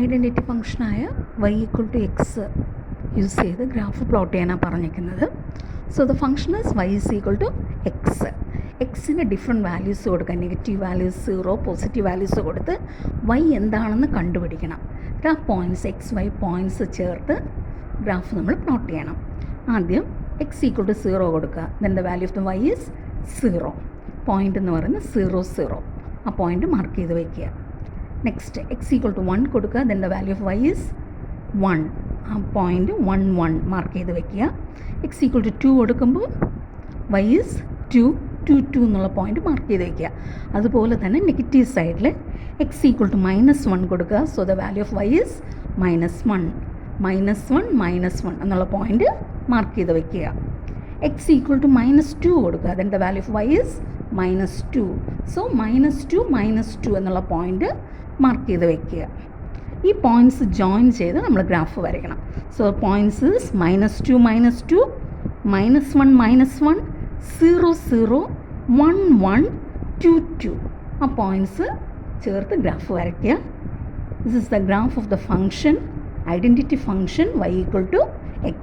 Identity ഫംഗ്ഷനായ y = x use ചെയ്ത് graph plot ചെയ്യാനാണ് പറഞ്ഞിരിക്കുന്നത്. So the function is y = x. എക്സിന് ഡിഫറെൻറ്റ് വാല്യൂസ് കൊടുക്കുക, നെഗറ്റീവ് വാല്യൂസ്, 0, പോസിറ്റീവ് വാല്യൂസ് കൊടുത്ത് y എന്താണെന്ന് കണ്ടുപിടിക്കണം. ആ പോയിൻറ്റ്സ് XY പോയിൻറ്റ്സ് ചേർത്ത് ഗ്രാഫ് നമ്മൾ പ്ലോട്ട് ചെയ്യണം. ആദ്യം x = 0 കൊടുക്കുക. Then the value of the y is 0. Point എന്ന് പറയുന്നത് 0, 0. ആ പോയിൻ്റ് മാർക്ക് ചെയ്ത് വയ്ക്കുക. നെക്സ്റ്റ് x = 1 കൊടുക്കുക. Then the value of y is 1. ആ പോയിൻ്റ് 1, 1 മാർക്ക് ചെയ്ത് വയ്ക്കുക. x = 2 കൊടുക്കുമ്പോൾ y ഈസ് 2, 2, 2 എന്നുള്ള പോയിൻ്റ് മാർക്ക് ചെയ്ത് വയ്ക്കുക. അതുപോലെ തന്നെ നെഗറ്റീവ് സൈഡിൽ x = -1 കൊടുക്കുക. So the value of y is -1, -1, -1 എന്നുള്ള പോയിൻ്റ് മാർക്ക് ചെയ്ത് വയ്ക്കുക. x = -2 കൊടുക്കുക. Then the value of y is -2. So -2, -2 എന്നുള്ള പോയിൻ്റ് മാർക്ക് ചെയ്ത് വയ്ക്കുക. ഈ പോയിൻറ്റ്സ് ജോയിൻ ചെയ്ത് നമ്മൾ ഗ്രാഫ് വരയ്ക്കണം. So points is -2, -2, -1, -1, 0, 0, 1, 1, 2, 2. ആ പോയിൻറ്റ്സ് ചേർത്ത് ഗ്രാഫ് വരയ്ക്കുക. This is the graph of the function, identity function y = x.